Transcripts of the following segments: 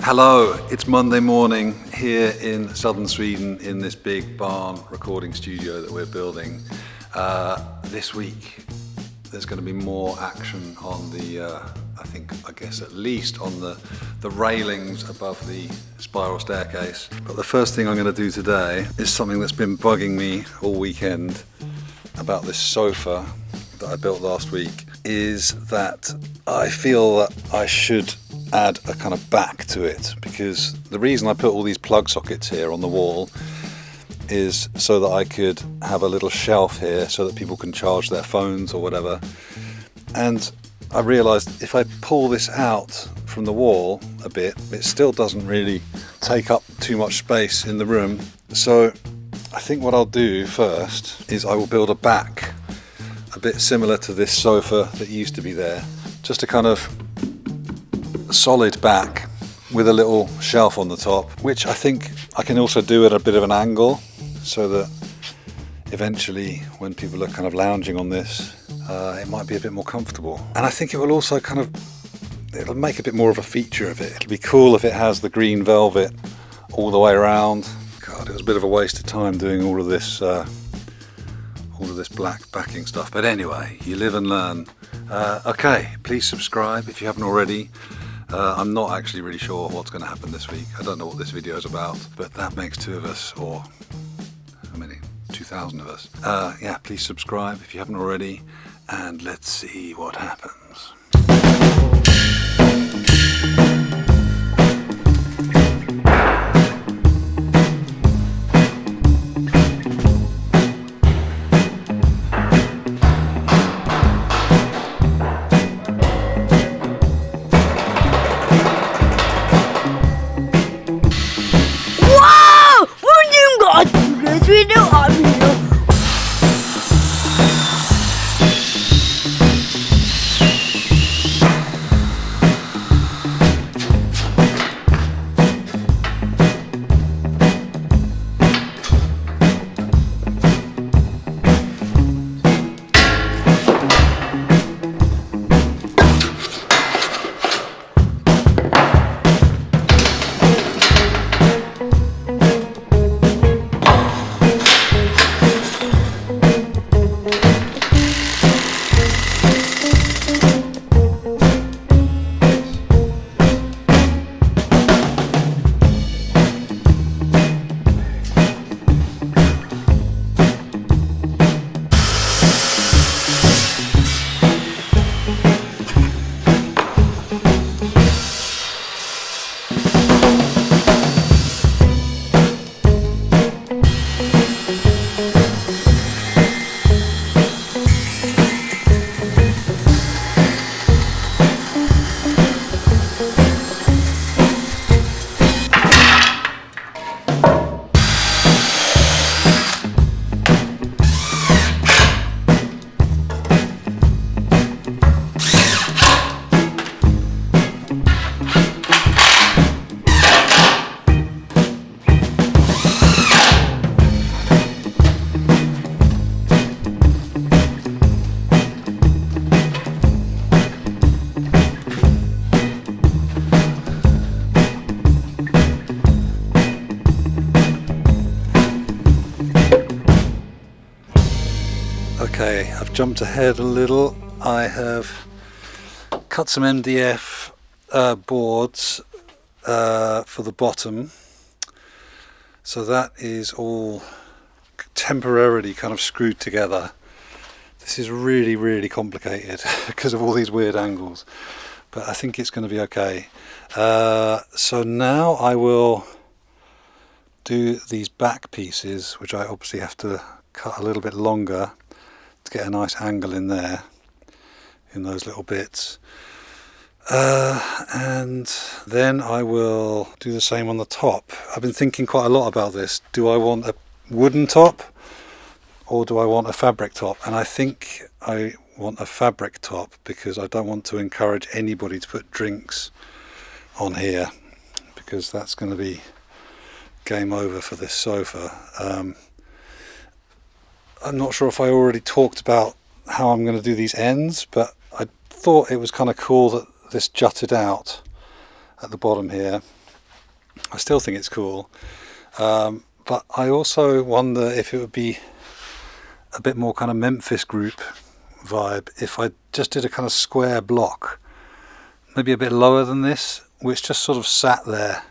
Hello, it's Monday morning here in southern Sweden in this big barn recording studio that we're building. This week there's going to be more action on the, I guess at least on the railings above the spiral staircase. But the first thing I'm going to do today is something that's been bugging me all weekend about this sofa that I built last week, is that I feel that I should add a kind of back to it, because the reason I put all these plug sockets here on the wall is so that I could have a little shelf here so that people can charge their phones or whatever. And I realized if I pull this out from the wall a bit, it still doesn't really take up too much space in the room. So I think what I'll do first is I will build a back a bit similar to this sofa that used to be there, just a kind of solid back with a little shelf on the top, which I think I can also do at a bit of an angle so that eventually when people are kind of lounging on this, it might be a bit more comfortable. And I think it will also it'll make a bit more of a feature of it. It'll be cool if it has the green velvet all the way around. God, it was a bit of a waste of time doing all of this black backing stuff. But anyway, you live and learn. Okay, please subscribe if you haven't already. I'm not actually really sure what's going to happen this week. I don't know what this video is about, but that makes two of us, or how many? 2,000 of us. Yeah, please subscribe if you haven't already, and let's see what happens. Okay, I've jumped ahead a little. I have cut some MDF boards for the bottom, so that is all temporarily kind of screwed together. This is really complicated because of all these weird angles, but I think it's going to be okay. So now I will do these back pieces, which I obviously have to cut a little bit longer to get a nice angle in there, in those little bits. And then I will do the same on the top. I've been thinking quite a lot about this. Do I want a wooden top or do I want a fabric top? And I think I want a fabric top because I don't want to encourage anybody to put drinks on here, because that's going to be game over for this sofa. I'm not sure if I already talked about how I'm going to do these ends, but I thought it was kind of cool that this jutted out at the bottom here. I still think it's cool. But I also wonder if it would be a bit more kind of Memphis Group vibe if I just did a kind of square block, maybe a bit lower than this, which just sort of sat there,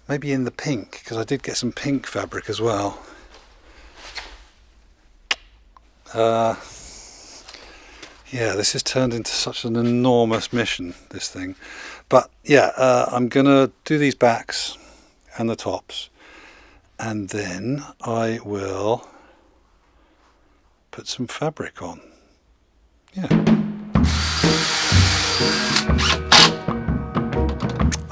maybe in the pink, because I did get some pink fabric as well. Yeah, this has turned into such an enormous mission, this thing. But yeah, I'm gonna do these backs and the tops, and then I will put some fabric on. Yeah.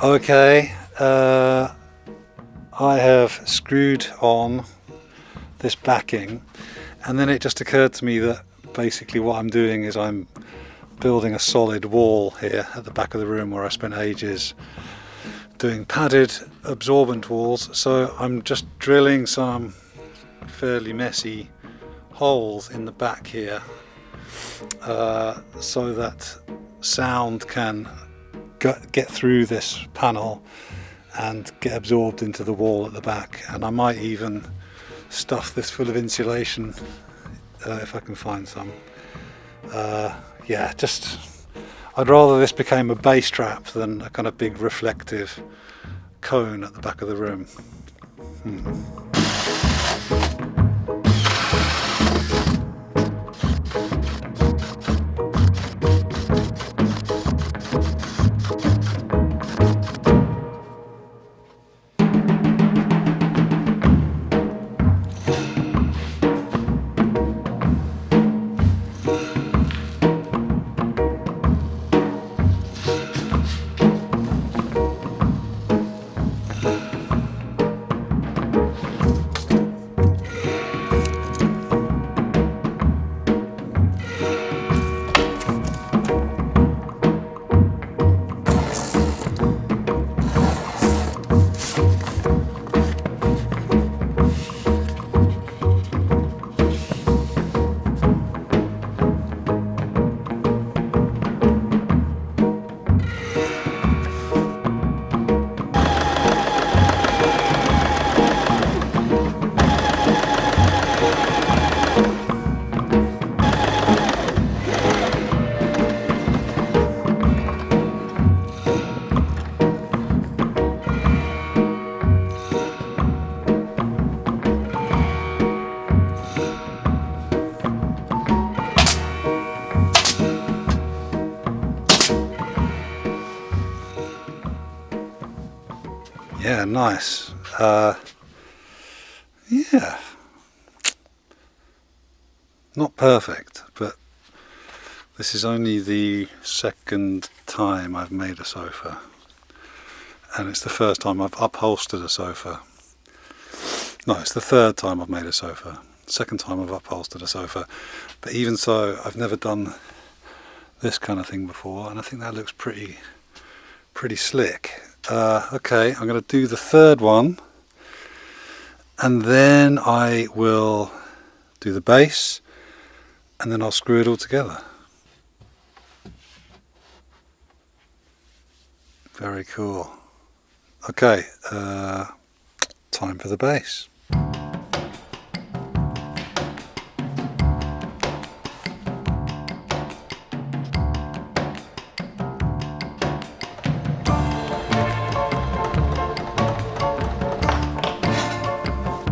Okay, I have screwed on this backing, and then it just occurred to me that basically what I'm doing is I'm building a solid wall here at the back of the room where I spent ages doing padded absorbent walls. So I'm just drilling some fairly messy holes in the back here so that sound can get through this panel and get absorbed into the wall at the back. And I might even stuff this full of insulation if I can find some. Yeah, just I'd rather this became a bass trap than a kind of big reflective cone at the back of the room. Yeah, nice. Yeah, not perfect, but this is only the second time I've made a sofa, and it's the first time I've upholstered a sofa. No, it's the third time I've made a sofa. Second time I've upholstered a sofa, but even so, I've never done this kind of thing before, and I think that looks pretty slick. Okay, I'm going to do the third one, and then I will do the base, and then I'll screw it all together. Very cool. Okay, time for the base.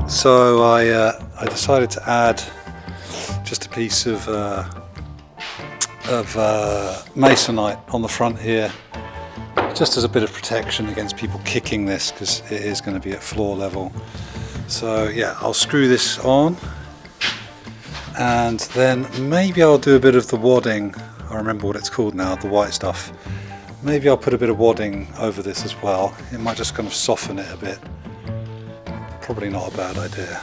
So I decided to add just a piece of masonite on the front here, just as a bit of protection against people kicking this, because it is going to be at floor level. So yeah, I'll screw this on, and then maybe I'll do a bit of the wadding. I remember what it's called now, the white stuff. Maybe I'll put a bit of wadding over this as well. It might just kind of soften it a bit. Probably not a bad idea.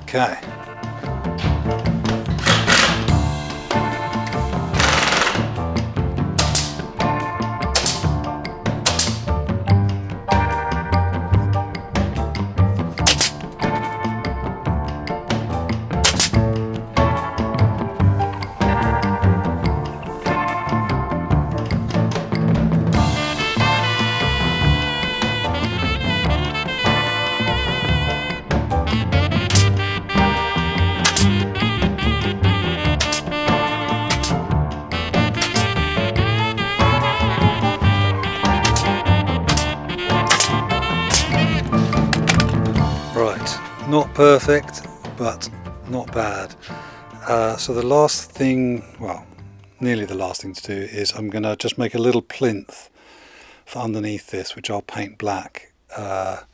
Okay. Not perfect, but not bad. So the last thing, well, nearly the last thing to do is I'm going to just make a little plinth for underneath this, which I'll paint black, so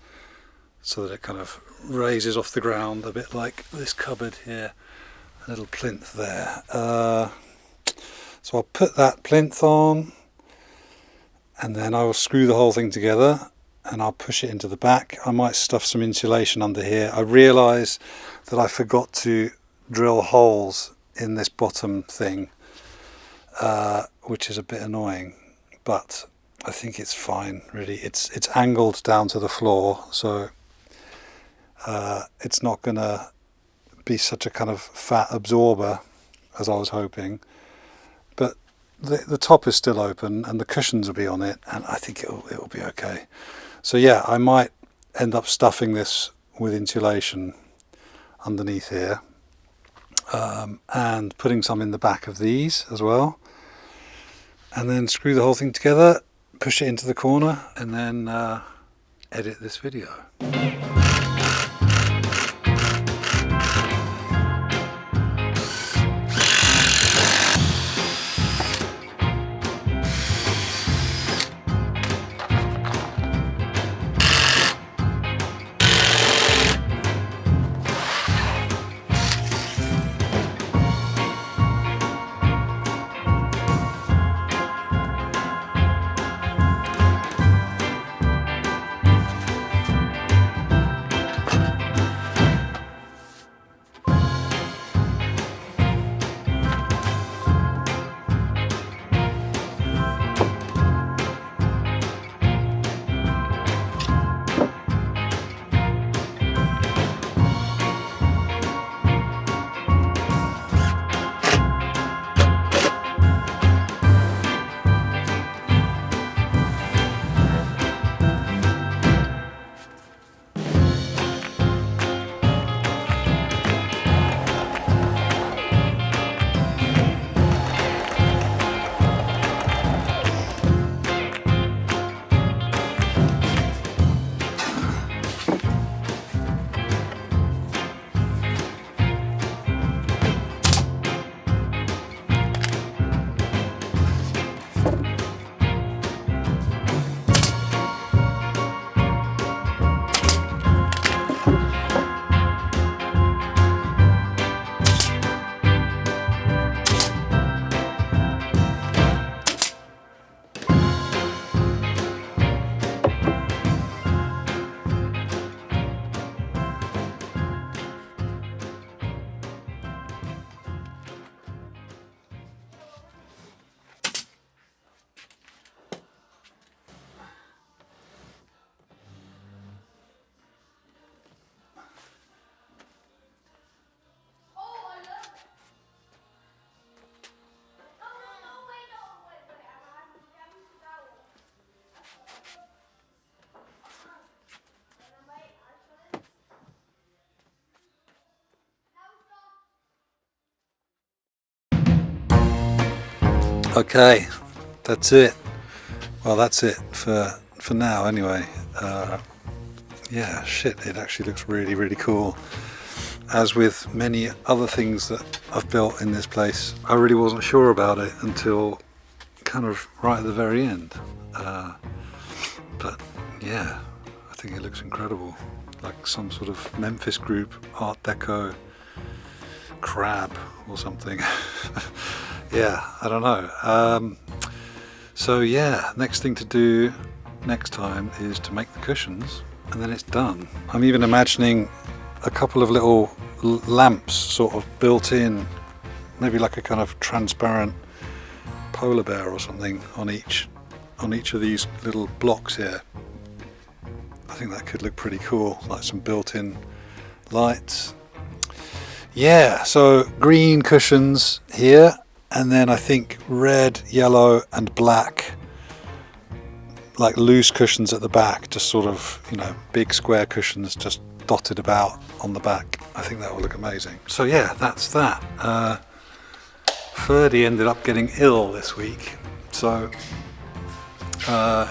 that it kind of raises off the ground a bit like this cupboard here. A little plinth there. So I'll put that plinth on, and then I will screw the whole thing together and I'll push it into the back. I might stuff some insulation under here. I realise that I forgot to drill holes in this bottom thing, which is a bit annoying, but I think it's fine really. It's angled down to the floor, so it's not gonna be such a kind of fat absorber as I was hoping, but the top is still open and the cushions will be on it, and I think it'll be okay. So yeah, I might end up stuffing this with insulation underneath here, and putting some in the back of these as well, and then screw the whole thing together, push it into the corner, and then edit this video. Okay, that's it. Well, that's it for now anyway. Yeah, shit, it actually looks really, really cool. As with many other things that I've built in this place, I really wasn't sure about it until kind of right at the very end. But yeah, I think it looks incredible. Like some sort of Memphis Group Art-Deco crab or something. Yeah, I don't know. So yeah, next thing to do next time is to make the cushions, and then it's done. I'm even imagining a couple of little lamps sort of built in, maybe like a kind of transparent polar bear or something on each of these little blocks here. I think that could look pretty cool, like some built-in lights. Yeah, so green cushions here, and then I think red, yellow and black, like loose cushions at the back, just sort of, you know, big square cushions just dotted about on the back. I think that will look amazing. So yeah, that's that. Ferdy ended up getting ill this week, so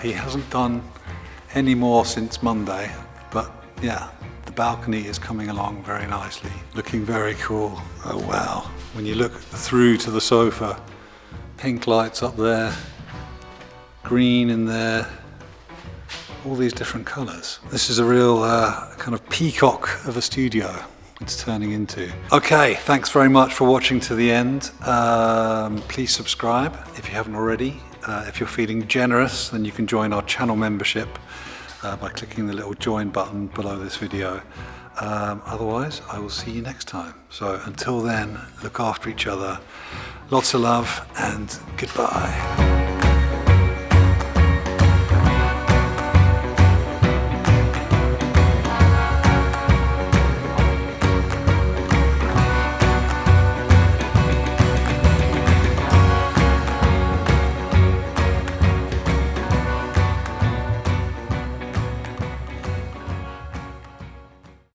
he hasn't done any more since Monday, but yeah, balcony is coming along very nicely, looking very cool. Oh wow, when you look through to the sofa, pink lights up there, green in there, all these different colours. This is a real kind of peacock of a studio it's turning into. Okay, thanks very much for watching to the end. Please subscribe if you haven't already. If you're feeling generous, then you can join our channel membership by clicking the little join button below this video. Otherwise, I will see you next time. So until then, look after each other. Lots of love and goodbye.